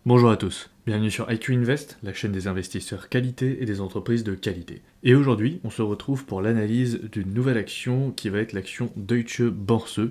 Bonjour à tous, bienvenue sur IQ Invest, la chaîne des investisseurs qualité et des entreprises de qualité. Et aujourd'hui, on se retrouve pour l'analyse d'une nouvelle action qui va être l'action Deutsche Börse,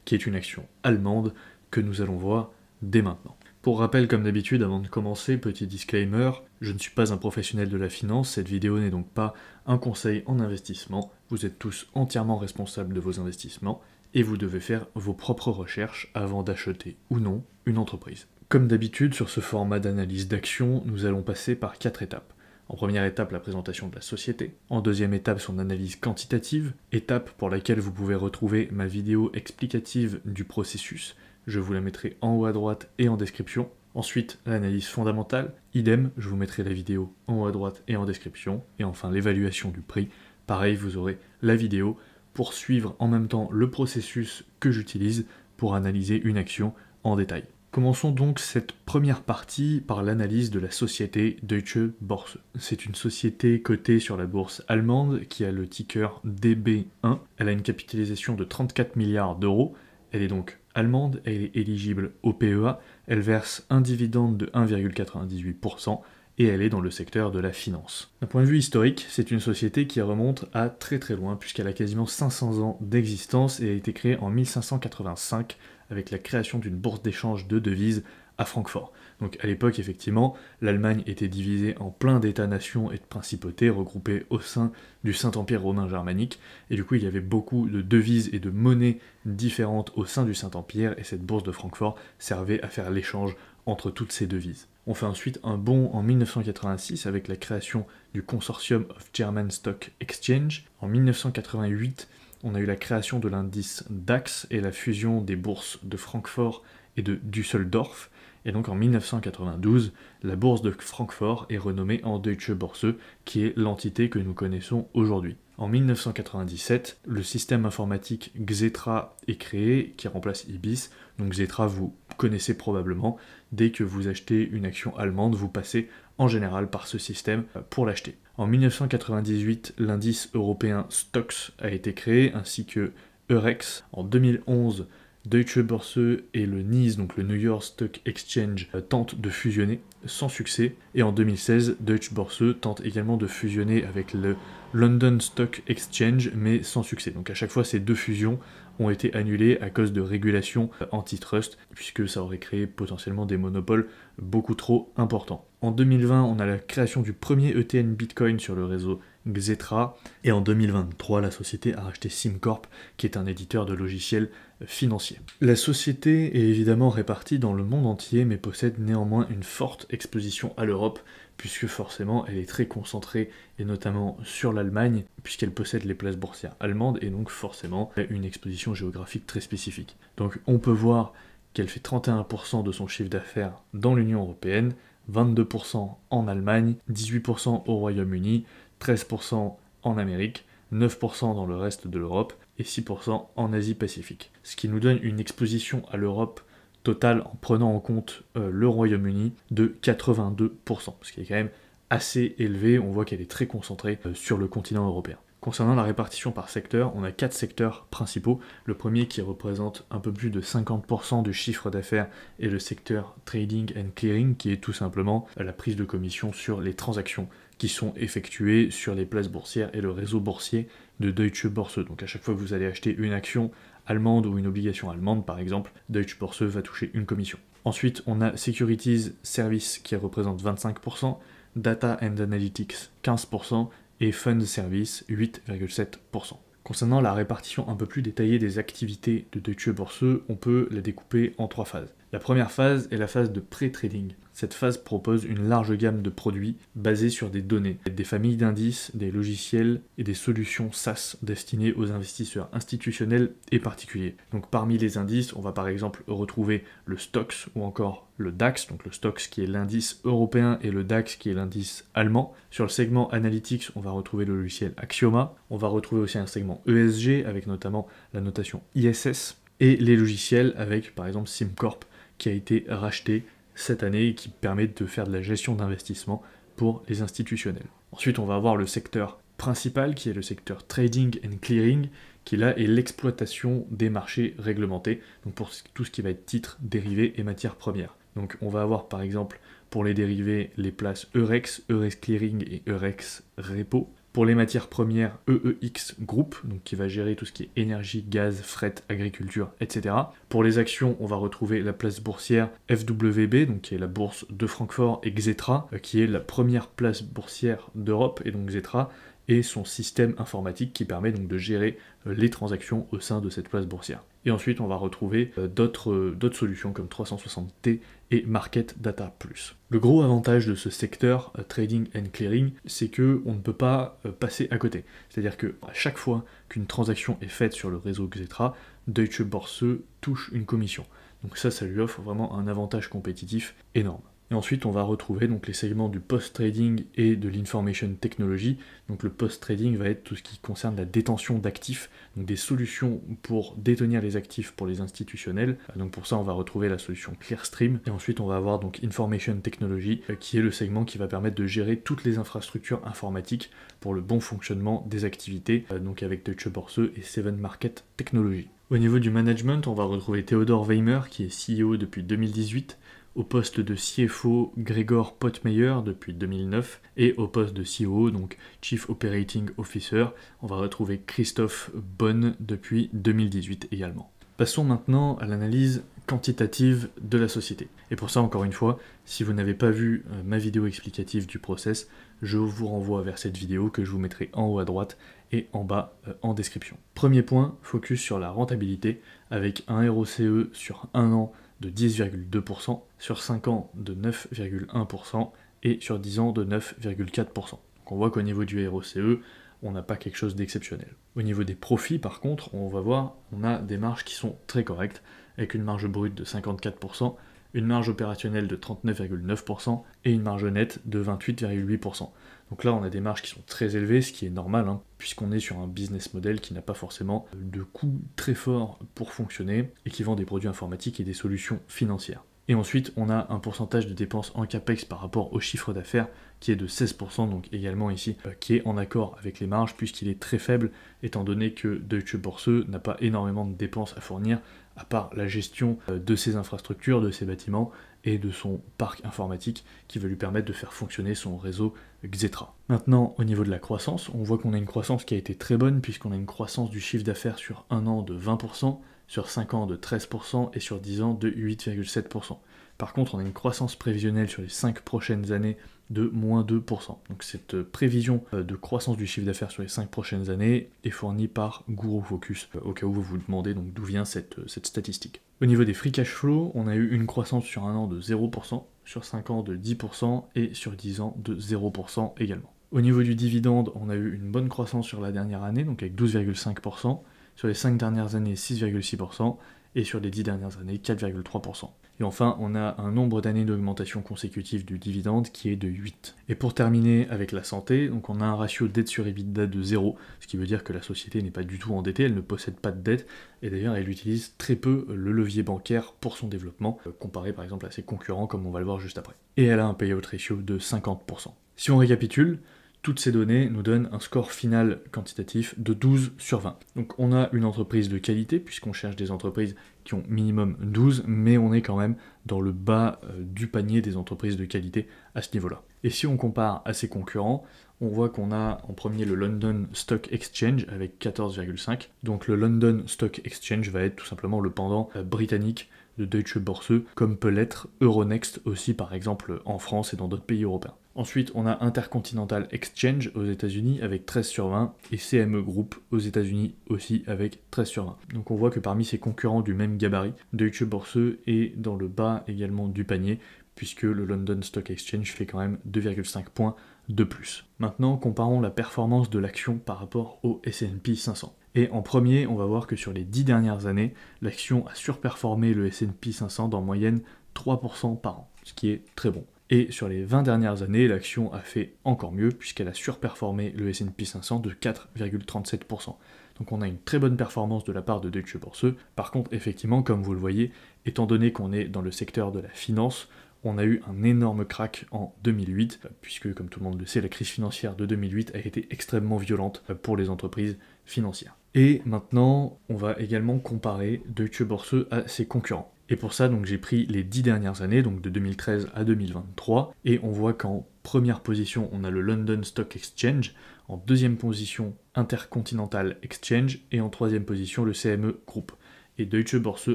qui est une action allemande que nous allons voir dès maintenant. Pour rappel, comme d'habitude, avant de commencer, petit disclaimer, je ne suis pas un professionnel de la finance, cette vidéo n'est donc pas un conseil en investissement, vous êtes tous entièrement responsables de vos investissements et vous devez faire vos propres recherches avant d'acheter ou non une entreprise. Comme d'habitude, sur ce format d'analyse d'action, nous allons passer par 4 étapes. En première étape, la présentation de la société. En deuxième étape, son analyse quantitative, étape pour laquelle vous pouvez retrouver ma vidéo explicative du processus. Je vous la mettrai en haut à droite et en description. Ensuite, l'analyse fondamentale, idem, je vous mettrai la vidéo en haut à droite et en description. Et enfin, l'évaluation du prix. Pareil, vous aurez la vidéo pour suivre en même temps le processus que j'utilise pour analyser une action en détail. Commençons donc cette première partie par l'analyse de la société Deutsche Börse. C'est une société cotée sur la bourse allemande qui a le ticker DB1. Elle a une capitalisation de 34 milliards d'euros. Elle est donc allemande, elle est éligible au PEA, elle verse un dividende de 1,98% et elle est dans le secteur de la finance. D'un point de vue historique, c'est une société qui remonte à très très loin puisqu'elle a quasiment 500 ans d'existence et a été créée en 1585 avec la création d'une bourse d'échange de devises à Francfort. Donc à l'époque, effectivement, l'Allemagne était divisée en plein d'États-nations et de principautés regroupées au sein du Saint-Empire romain germanique, et du coup il y avait beaucoup de devises et de monnaies différentes au sein du Saint-Empire, et cette bourse de Francfort servait à faire l'échange entre toutes ces devises. On fait ensuite un bond en 1986 avec la création du Consortium of German Stock Exchange. En 1988, on a eu la création de l'indice DAX et la fusion des bourses de Francfort et de Düsseldorf. Et donc en 1992, la bourse de Francfort est renommée en Deutsche Börse, qui est l'entité que nous connaissons aujourd'hui. En 1997, le système informatique Xetra est créé, qui remplace IBIS. Donc Xetra, vous connaissez probablement. Dès que vous achetez une action allemande, vous passez en général par ce système pour l'acheter. En 1998, l'indice européen STOXX a été créé, ainsi que Eurex. En 2011, Deutsche Börse et le NYSE, donc le New York Stock Exchange, tentent de fusionner sans succès. Et en 2016, Deutsche Börse tente également de fusionner avec le London Stock Exchange, mais sans succès. Donc à chaque fois, ces deux fusions ont été annulées à cause de régulations antitrust, puisque ça aurait créé potentiellement des monopoles beaucoup trop importants. En 2020, on a la création du premier ETN Bitcoin sur le réseau Xetra, et en 2023, la société a racheté SimCorp, qui est un éditeur de logiciels financiers. La société est évidemment répartie dans le monde entier, mais possède néanmoins une forte exposition à l'Europe, puisque forcément elle est très concentrée, et notamment sur l'Allemagne, puisqu'elle possède les places boursières allemandes, et donc forcément une exposition géographique très spécifique. Donc on peut voir qu'elle fait 31% de son chiffre d'affaires dans l'Union européenne, 22% en Allemagne, 18% au Royaume-Uni, 13% en Amérique, 9% dans le reste de l'Europe et 6% en Asie-Pacifique. Ce qui nous donne une exposition à l'Europe totale en prenant en compte le Royaume-Uni de 82%, ce qui est quand même assez élevé, on voit qu'elle est très concentrée sur le continent européen. Concernant la répartition par secteur, on a 4 secteurs principaux. Le premier qui représente un peu plus de 50% du chiffre d'affaires est le secteur Trading and Clearing, qui est tout simplement la prise de commission sur les transactions qui sont effectuées sur les places boursières et le réseau boursier de Deutsche Börse. Donc à chaque fois que vous allez acheter une action allemande ou une obligation allemande par exemple, Deutsche Börse va toucher une commission. Ensuite, on a Securities Service qui représente 25%, Data and Analytics 15%, et Fund Service 8,7%. Concernant la répartition un peu plus détaillée des activités de Deutsche Börse, on peut la découper en 3 phases. La première phase est la phase de pré-trading. Cette phase propose une large gamme de produits basés sur des données, des familles d'indices, des logiciels et des solutions SaaS destinées aux investisseurs institutionnels et particuliers. Donc parmi les indices, on va par exemple retrouver le STOXX ou encore le DAX, donc le STOXX qui est l'indice européen et le DAX qui est l'indice allemand. Sur le segment Analytics, on va retrouver le logiciel Axioma, on va retrouver aussi un segment ESG avec notamment la notation ISS, et les logiciels avec par exemple SimCorp qui a été racheté cette année et qui permet de faire de la gestion d'investissement pour les institutionnels. Ensuite, on va avoir le secteur principal qui est le secteur Trading and Clearing, qui là est l'exploitation des marchés réglementés, donc pour tout ce qui va être titres, dérivés et matières premières. Donc on va avoir par exemple pour les dérivés les places Eurex, Eurex Clearing et Eurex Repo. Pour les matières premières, EEX Group, donc qui va gérer tout ce qui est énergie, gaz, fret, agriculture, etc. Pour les actions, on va retrouver la place boursière FWB, donc qui est la bourse de Francfort, et Xetra, qui est la première place boursière d'Europe, et donc Xetra et son système informatique qui permet donc de gérer les transactions au sein de cette place boursière. Et ensuite, on va retrouver d'autres solutions comme 360T et Market Data Plus. Le gros avantage de ce secteur Trading and Clearing, c'est que on ne peut pas passer à côté. C'est-à-dire que à chaque fois qu'une transaction est faite sur le réseau Xetra, Deutsche Börse touche une commission. Donc ça lui offre vraiment un avantage compétitif énorme. Et ensuite, on va retrouver donc les segments du post-trading et de l'information technology. Donc le post-trading va être tout ce qui concerne la détention d'actifs, donc des solutions pour détenir les actifs pour les institutionnels. Donc pour ça, on va retrouver la solution Clearstream. Et ensuite, on va avoir donc information technology, qui est le segment qui va permettre de gérer toutes les infrastructures informatiques pour le bon fonctionnement des activités, donc avec Deutsche Börse et Seven Market Technology. Au niveau du management, on va retrouver Theodor Weimer, qui est CEO depuis 2018, au poste de CFO Gregor Pottmeyer depuis 2009, et au poste de COO, donc Chief Operating Officer, on va retrouver Christophe Bonne depuis 2018 également. Passons maintenant à l'analyse quantitative de la société. Et pour ça, encore une fois, si vous n'avez pas vu ma vidéo explicative du process, je vous renvoie vers cette vidéo que je vous mettrai en haut à droite et en bas en description. Premier point, focus sur la rentabilité, avec un ROCE sur 1 an de 10,2%, sur 5 ans de 9,1% et sur 10 ans de 9,4%. Donc on voit qu'au niveau du ROCE, on n'a pas quelque chose d'exceptionnel. Au niveau des profits, par contre, on va voir, on a des marges qui sont très correctes, avec une marge brute de 54%, une marge opérationnelle de 39,9% et une marge nette de 28,8%. Donc là, on a des marges qui sont très élevées, ce qui est normal, puisqu'on est sur un business model qui n'a pas forcément de coûts très forts pour fonctionner et qui vend des produits informatiques et des solutions financières. Et ensuite, on a un pourcentage de dépenses en CAPEX par rapport au chiffre d'affaires qui est de 16%, donc également ici, qui est en accord avec les marges, puisqu'il est très faible, étant donné que Deutsche Börse n'a pas énormément de dépenses à fournir, à part la gestion de ses infrastructures, de ses bâtiments, et de son parc informatique, qui va lui permettre de faire fonctionner son réseau Xetra. Maintenant, au niveau de la croissance, on voit qu'on a une croissance qui a été très bonne, puisqu'on a une croissance du chiffre d'affaires sur 1 an de 20%, sur 5 ans de 13% et sur 10 ans de 8,7%. Par contre, on a une croissance prévisionnelle sur les 5 prochaines années de moins 2%. Donc cette prévision de croissance du chiffre d'affaires sur les 5 prochaines années est fournie par Guru Focus, au cas où vous vous demandez donc d'où vient cette statistique. Au niveau des free cash flow, on a eu une croissance sur 1 an de 0%, sur 5 ans de 10% et sur 10 ans de 0% également. Au niveau du dividende, on a eu une bonne croissance sur la dernière année, donc avec 12,5%, sur les 5 dernières années 6,6%, et sur les 10 dernières années 4,3%. Et enfin, on a un nombre d'années d'augmentation consécutive du dividende qui est de 8. Et pour terminer avec la santé, donc on a un ratio dette sur EBITDA de 0, ce qui veut dire que la société n'est pas du tout endettée, elle ne possède pas de dette, et d'ailleurs elle utilise très peu le levier bancaire pour son développement, comparé par exemple à ses concurrents comme on va le voir juste après. Et elle a un payout ratio de 50%. Si on récapitule, toutes ces données nous donnent un score final quantitatif de 12 sur 20. Donc on a une entreprise de qualité, puisqu'on cherche des entreprises qui ont minimum 12, mais on est quand même dans le bas du panier des entreprises de qualité à ce niveau-là. Et si on compare à ses concurrents, on voit qu'on a en premier le London Stock Exchange avec 14,5. Donc le London Stock Exchange va être tout simplement le pendant britannique de Deutsche Börse, comme peut l'être Euronext aussi par exemple en France et dans d'autres pays européens. Ensuite, on a Intercontinental Exchange aux États-Unis avec 13 sur 20 et CME Group aux États-Unis aussi avec 13 sur 20. Donc on voit que parmi ses concurrents du même gabarit, Deutsche Börse est dans le bas également du panier, puisque le London Stock Exchange fait quand même 2,5 points de plus. Maintenant, comparons la performance de l'action par rapport au S&P 500. Et en premier, on va voir que sur les 10 dernières années, l'action a surperformé le S&P 500 d'en moyenne 3% par an, ce qui est très bon. Et sur les 20 dernières années, l'action a fait encore mieux, puisqu'elle a surperformé le S&P 500 de 4,37%. Donc on a une très bonne performance de la part de Deutsche Börse. Par contre, effectivement, comme vous le voyez, étant donné qu'on est dans le secteur de la finance, on a eu un énorme crack en 2008, puisque, comme tout le monde le sait, la crise financière de 2008 a été extrêmement violente pour les entreprises financières. Et maintenant, on va également comparer Deutsche Börse à ses concurrents. Et pour ça, donc j'ai pris les 10 dernières années, donc de 2013 à 2023, et on voit qu'en première position, on a le London Stock Exchange, en deuxième position, Intercontinental Exchange, et en troisième position, le CME Group. Et Deutsche Börse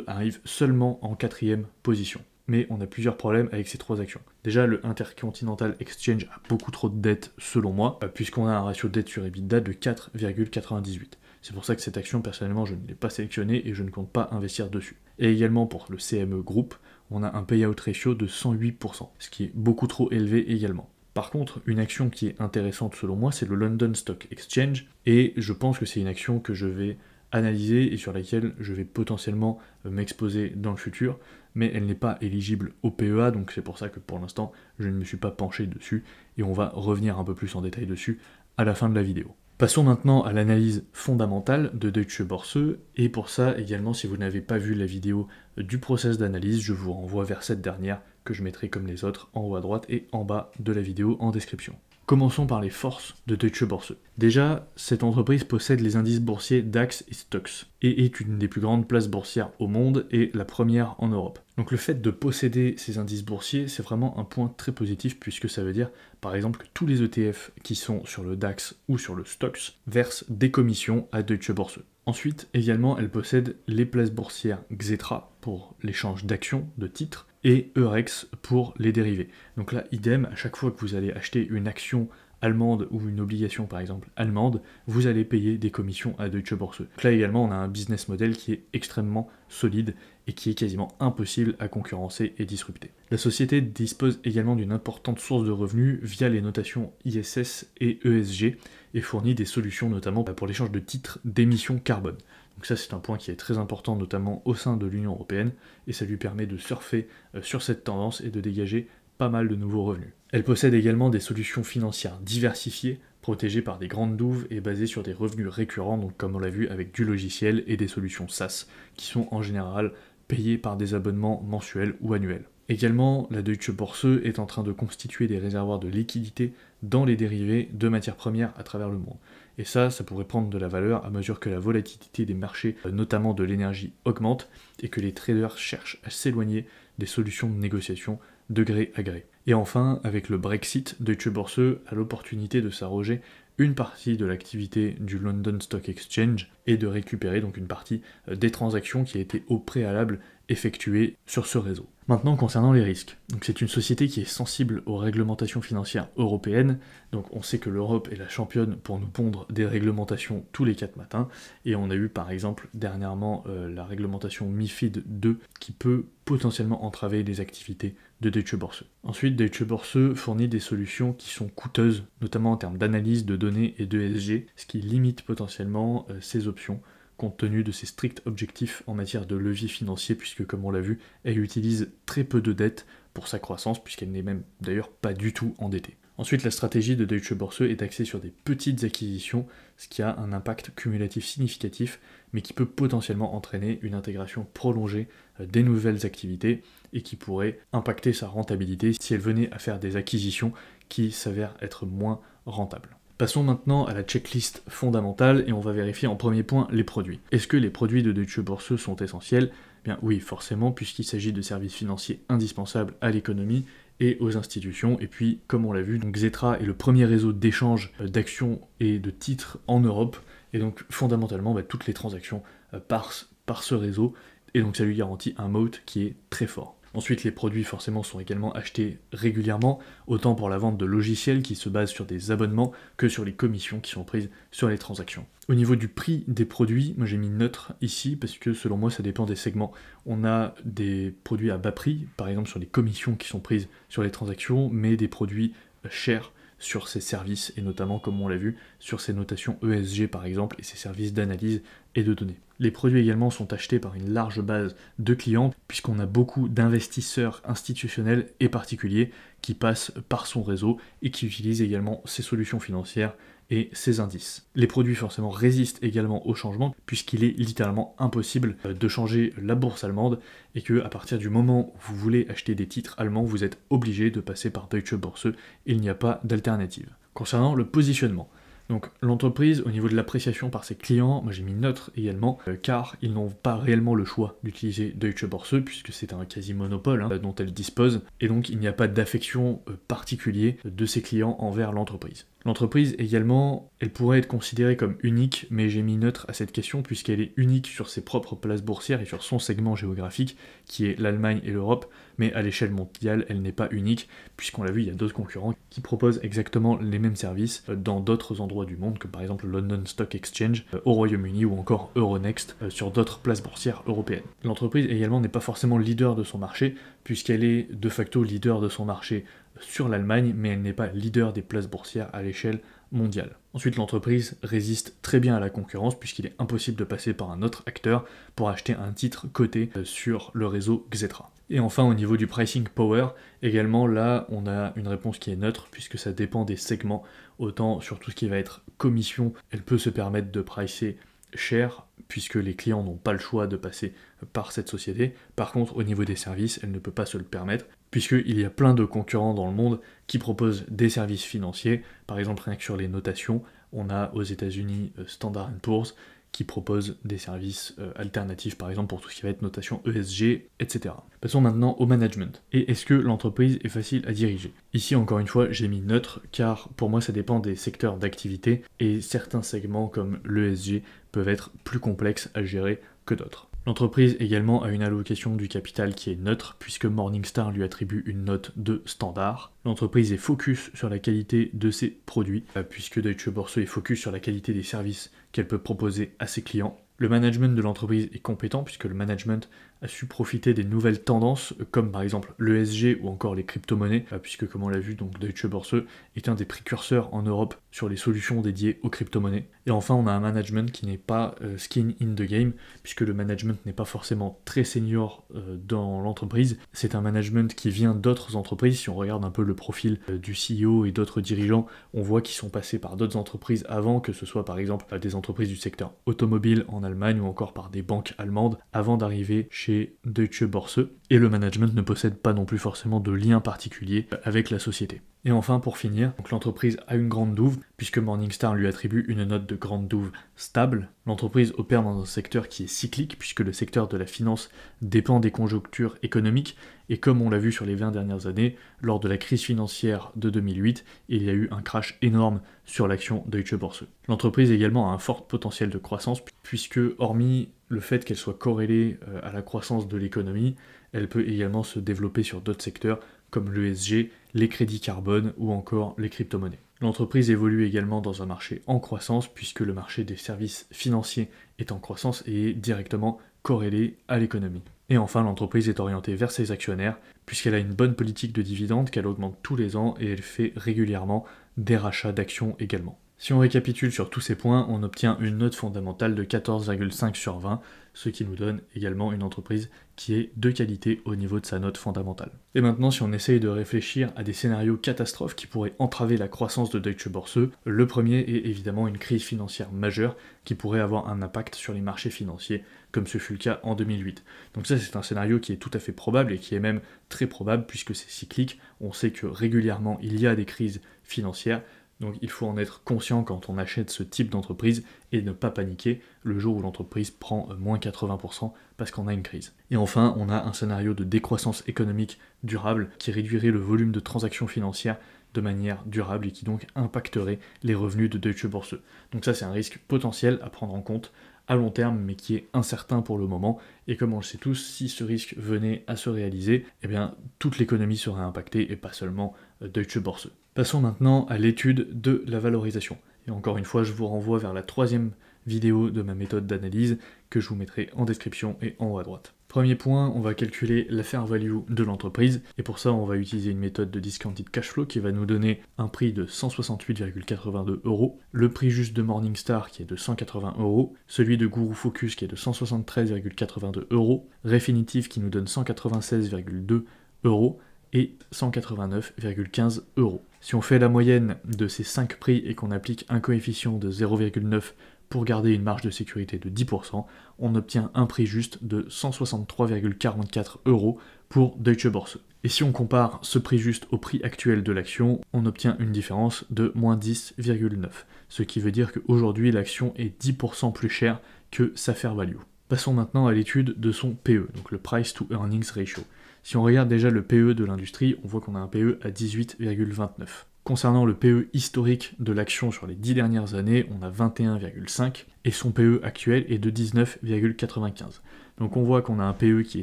arrive seulement en quatrième position. Mais on a plusieurs problèmes avec ces trois actions. Déjà, le Intercontinental Exchange a beaucoup trop de dettes, selon moi, puisqu'on a un ratio dette sur EBITDA de 4,98. C'est pour ça que cette action, personnellement, je ne l'ai pas sélectionnée et je ne compte pas investir dessus. Et également pour le CME Group, on a un payout ratio de 108%, ce qui est beaucoup trop élevé également. Par contre, une action qui est intéressante selon moi, c'est le London Stock Exchange, et je pense que c'est une action que je vais analyser et sur laquelle je vais potentiellement m'exposer dans le futur, mais elle n'est pas éligible au PEA, donc c'est pour ça que pour l'instant, je ne me suis pas penché dessus, et on va revenir un peu plus en détail dessus à la fin de la vidéo. Passons maintenant à l'analyse fondamentale de Deutsche Börse, et pour ça également, si vous n'avez pas vu la vidéo du process d'analyse, je vous renvoie vers cette dernière, que je mettrai comme les autres en haut à droite et en bas de la vidéo en description. Commençons par les forces de Deutsche Börse. Déjà, cette entreprise possède les indices boursiers DAX et STOXX, et est une des plus grandes places boursières au monde, et la première en Europe. Donc le fait de posséder ces indices boursiers, c'est vraiment un point très positif, puisque ça veut dire, par exemple, que tous les ETF qui sont sur le DAX ou sur le STOXX versent des commissions à Deutsche Börse. Ensuite, également, elle possède les places boursières Xetra pour l'échange d'actions, de titres, et Eurex pour les dérivés. Donc là, idem, à chaque fois que vous allez acheter une action allemande ou une obligation par exemple allemande, vous allez payer des commissions à Deutsche Börse. Donc là également, on a un business model qui est extrêmement solide et qui est quasiment impossible à concurrencer et disrupter. La société dispose également d'une importante source de revenus via les notations ISS et ESG et fournit des solutions notamment pour l'échange de titres d'émissions carbone. Donc ça c'est un point qui est très important notamment au sein de l'Union Européenne et ça lui permet de surfer sur cette tendance et de dégager pas mal de nouveaux revenus. Elle possède également des solutions financières diversifiées, protégées par des grandes douves et basées sur des revenus récurrents, donc comme on l'a vu avec du logiciel et des solutions SaaS, qui sont en général payées par des abonnements mensuels ou annuels. Également, la Deutsche Börse est en train de constituer des réservoirs de liquidités dans les dérivés de matières premières à travers le monde. Et ça pourrait prendre de la valeur à mesure que la volatilité des marchés, notamment de l'énergie, augmente et que les traders cherchent à s'éloigner des solutions de négociation de gré à gré. Et enfin, avec le Brexit, Deutsche Börse a l'opportunité de s'arroger une partie de l'activité du London Stock Exchange et de récupérer donc une partie des transactions qui a été au préalable effectuées sur ce réseau. Maintenant, concernant les risques. Donc c'est une société qui est sensible aux réglementations financières européennes, donc on sait que l'Europe est la championne pour nous pondre des réglementations tous les 4 matins, et on a eu par exemple dernièrement la réglementation MiFID II qui peut potentiellement entraver les activités de Deutsche Börse. Ensuite, Deutsche Börse fournit des solutions qui sont coûteuses, notamment en termes d'analyse de données et d'ESG, ce qui limite potentiellement ses options, compte tenu de ses stricts objectifs en matière de levier financier, puisque comme on l'a vu, elle utilise très peu de dettes pour sa croissance, puisqu'elle n'est même d'ailleurs pas du tout endettée. Ensuite, la stratégie de Deutsche Börse est axée sur des petites acquisitions, ce qui a un impact cumulatif significatif, mais qui peut potentiellement entraîner une intégration prolongée des nouvelles activités, et qui pourrait impacter sa rentabilité si elle venait à faire des acquisitions qui s'avèrent être moins rentables. Passons maintenant à la checklist fondamentale et on va vérifier en premier point les produits. Est-ce que les produits de Deutsche Börse sont essentiels ? Bien oui, forcément, puisqu'il s'agit de services financiers indispensables à l'économie et aux institutions. Et puis, comme on l'a vu, donc Xetra est le premier réseau d'échange d'actions et de titres en Europe. Et donc, fondamentalement, toutes les transactions passent par ce réseau. Et donc, ça lui garantit un moat qui est très fort. Ensuite, les produits forcément sont également achetés régulièrement, autant pour la vente de logiciels qui se basent sur des abonnements que sur les commissions qui sont prises sur les transactions. Au niveau du prix des produits, moi j'ai mis neutre ici parce que selon moi ça dépend des segments. On a des produits à bas prix, par exemple sur les commissions qui sont prises sur les transactions, mais des produits chers sur ces services, et notamment, comme on l'a vu, sur ces notations ESG par exemple, et ces services d'analyse et de données. Les produits également sont achetés par une large base de clients, puisqu'on a beaucoup d'investisseurs institutionnels et particuliers qui passent par son réseau et qui utilisent également ses solutions financières et ses indices. Les produits forcément résistent également au changement, puisqu'il est littéralement impossible de changer la bourse allemande, et que à partir du moment où vous voulez acheter des titres allemands, vous êtes obligé de passer par Deutsche Börse, et il n'y a pas d'alternative. Concernant le positionnement, Donc l'entreprise, au niveau de l'appréciation par ses clients, moi j'ai mis neutre également, car ils n'ont pas réellement le choix d'utiliser Deutsche Börse, puisque c'est un quasi-monopole dont elle dispose, et donc il n'y a pas d'affection particulier de ses clients envers l'entreprise. L'entreprise également, elle pourrait être considérée comme unique, mais j'ai mis neutre à cette question puisqu'elle est unique sur ses propres places boursières et sur son segment géographique, qui est l'Allemagne et l'Europe, mais à l'échelle mondiale, elle n'est pas unique, puisqu'on l'a vu, il y a d'autres concurrents qui proposent exactement les mêmes services dans d'autres endroits du monde, comme par exemple London Stock Exchange au Royaume-Uni ou encore Euronext sur d'autres places boursières européennes. L'entreprise également n'est pas forcément leader de son marché, puisqu'elle est de facto leader de son marché sur l'Allemagne, mais elle n'est pas leader des places boursières à l'échelle mondiale. Ensuite, l'entreprise résiste très bien à la concurrence puisqu'il est impossible de passer par un autre acteur pour acheter un titre coté sur le réseau Xetra. Et enfin, au niveau du pricing power, également là, on a une réponse qui est neutre puisque ça dépend des segments. Autant sur tout ce qui va être commission, elle peut se permettre de pricer cher puisque les clients n'ont pas le choix de passer par cette société. Par contre, au niveau des services, elle ne peut pas se le permettre puisqu'il y a plein de concurrents dans le monde qui proposent des services financiers. Par exemple, rien que sur les notations, on a aux États-Unis Standard & Poor's qui propose des services alternatifs, par exemple pour tout ce qui va être notation ESG, etc. Passons maintenant au management. Et est-ce que l'entreprise est facile à diriger? Ici, encore une fois, j'ai mis neutre, car pour moi, ça dépend des secteurs d'activité, et certains segments comme l'ESG peuvent être plus complexes à gérer que d'autres. L'entreprise également a une allocation du capital qui est neutre, puisque Morningstar lui attribue une note de standard. L'entreprise est focus sur la qualité de ses produits, puisque Deutsche Börse est focus sur la qualité des services qu'elle peut proposer à ses clients. Le management de l'entreprise est compétent, puisque le management a su profiter des nouvelles tendances, comme par exemple l'ESG ou encore les crypto-monnaies, puisque comme on l'a vu, donc Deutsche Börse est un des précurseurs en Europe sur les solutions dédiées aux crypto-monnaies. Et enfin, on a un management qui n'est pas skin in the game, puisque le management n'est pas forcément très senior dans l'entreprise. C'est un management qui vient d'autres entreprises. Si on regarde un peu le profil du CEO et d'autres dirigeants, on voit qu'ils sont passés par d'autres entreprises avant, que ce soit par exemple des entreprises du secteur automobile en Allemagne ou encore par des banques allemandes, avant d'arriver chez Deutsche Börse, et le management ne possède pas non plus forcément de lien particulier avec la société. Et enfin, pour finir, donc l'entreprise a une grande douve, puisque Morningstar lui attribue une note de grande douve stable. L'entreprise opère dans un secteur qui est cyclique, puisque le secteur de la finance dépend des conjonctures économiques, et comme on l'a vu sur les 20 dernières années, lors de la crise financière de 2008, il y a eu un crash énorme sur l'action Deutsche Börse. L'entreprise également a un fort potentiel de croissance, puisque hormis le fait qu'elle soit corrélée à la croissance de l'économie, elle peut également se développer sur d'autres secteurs comme l'ESG, les crédits carbone ou encore les crypto-monnaies. L'entreprise évolue également dans un marché en croissance puisque le marché des services financiers est en croissance et est directement corrélé à l'économie. Et enfin, l'entreprise est orientée vers ses actionnaires puisqu'elle a une bonne politique de dividendes qu'elle augmente tous les ans et elle fait régulièrement des rachats d'actions également. Si on récapitule sur tous ces points, on obtient une note fondamentale de 14,5 sur 20, ce qui nous donne également une entreprise qui est de qualité au niveau de sa note fondamentale. Et maintenant, si on essaye de réfléchir à des scénarios catastrophes qui pourraient entraver la croissance de Deutsche Börse, le premier est évidemment une crise financière majeure qui pourrait avoir un impact sur les marchés financiers, comme ce fut le cas en 2008. Donc ça, c'est un scénario qui est tout à fait probable et qui est même très probable puisque c'est cyclique. On sait que régulièrement, il y a des crises financières. Donc il faut en être conscient quand on achète ce type d'entreprise et ne pas paniquer le jour où l'entreprise prend moins 80% parce qu'on a une crise. Et enfin, on a un scénario de décroissance économique durable qui réduirait le volume de transactions financières de manière durable et qui donc impacterait les revenus de Deutsche Börse. Donc ça, c'est un risque potentiel à prendre en compte à long terme, mais qui est incertain pour le moment. Et comme on le sait tous, si ce risque venait à se réaliser, eh bien, toute l'économie serait impactée et pas seulement Deutsche Börse. Passons maintenant à l'étude de la valorisation. Et encore une fois, je vous renvoie vers la 3e vidéo de ma méthode d'analyse que je vous mettrai en description et en haut à droite. Premier point, on va calculer la fair value de l'entreprise, et pour ça on va utiliser une méthode de discounted cash flow qui va nous donner un prix de 168,82 €, le prix juste de Morningstar qui est de 180 €, celui de Guru Focus qui est de 173,82 €, Refinitiv qui nous donne 196,2 € et 189,15 €. Si on fait la moyenne de ces 5 prix et qu'on applique un coefficient de 0,9 pour garder une marge de sécurité de 10%, on obtient un prix juste de 163,44 € pour Deutsche Börse. Et si on compare ce prix juste au prix actuel de l'action, on obtient une différence de moins 10,9, ce qui veut dire qu'aujourd'hui l'action est 10% plus chère que sa fair value. Passons maintenant à l'étude de son PE, donc le Price to Earnings Ratio. Si on regarde déjà le PE de l'industrie, on voit qu'on a un PE à 18,29. Concernant le PE historique de l'action sur les 10 dernières années, on a 21,5 et son PE actuel est de 19,95. Donc on voit qu'on a un PE qui est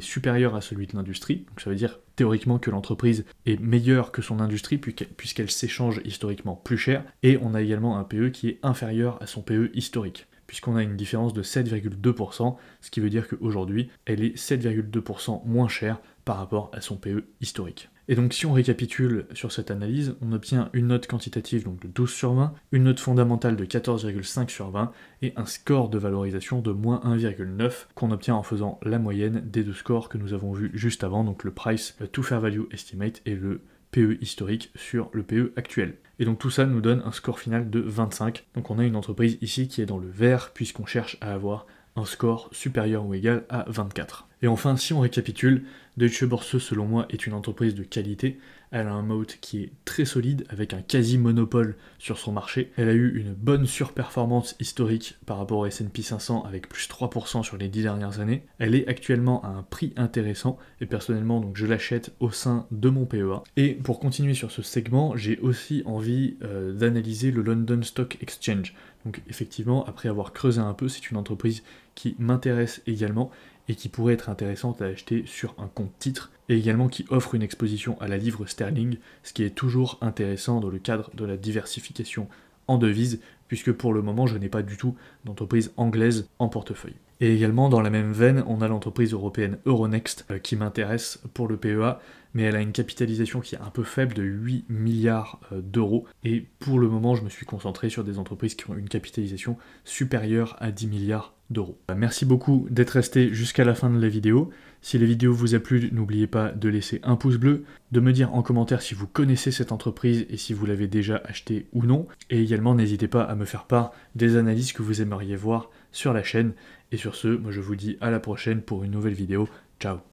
supérieur à celui de l'industrie, donc ça veut dire théoriquement que l'entreprise est meilleure que son industrie puisqu'elle s'échange historiquement plus cher, et on a également un PE qui est inférieur à son PE historique, puisqu'on a une différence de 7,2%, ce qui veut dire qu'aujourd'hui, elle est 7,2% moins chère par rapport à son PE historique. Et donc si on récapitule sur cette analyse, on obtient une note quantitative donc de 12 sur 20, une note fondamentale de 14,5 sur 20 et un score de valorisation de moins 1,9 qu'on obtient en faisant la moyenne des deux scores que nous avons vus juste avant, donc le Price to Fair Value Estimate et le PE historique sur le PE actuel. Et donc tout ça nous donne un score final de 25. Donc on a une entreprise ici qui est dans le vert puisqu'on cherche à avoir un score supérieur ou égal à 24. Et enfin, si on récapitule, Deutsche Börse, selon moi, est une entreprise de qualité. Elle a un moat qui est très solide, avec un quasi-monopole sur son marché. Elle a eu une bonne surperformance historique par rapport au S&P 500, avec plus 3% sur les 10 dernières années. Elle est actuellement à un prix intéressant, et personnellement, donc, je l'achète au sein de mon PEA. Et pour continuer sur ce segment, j'ai aussi envie d'analyser le London Stock Exchange. Donc effectivement, après avoir creusé un peu, c'est une entreprise qui m'intéresse également, et qui pourrait être intéressante à acheter sur un compte titre, et également qui offre une exposition à la livre sterling, ce qui est toujours intéressant dans le cadre de la diversification en devises, puisque pour le moment je n'ai pas du tout d'entreprise anglaise en portefeuille. Et également dans la même veine, on a l'entreprise européenne Euronext qui m'intéresse pour le PEA, mais elle a une capitalisation qui est un peu faible de 8 milliards d'euros, et pour le moment je me suis concentré sur des entreprises qui ont une capitalisation supérieure à 10 milliards d'euros. Merci beaucoup d'être resté jusqu'à la fin de la vidéo. Si la vidéo vous a plu, n'oubliez pas de laisser un pouce bleu, de me dire en commentaire si vous connaissez cette entreprise et si vous l'avez déjà achetée ou non, et également n'hésitez pas à me faire part des analyses que vous aimeriez voir sur la chaîne. Et sur ce, moi je vous dis à la prochaine pour une nouvelle vidéo. Ciao.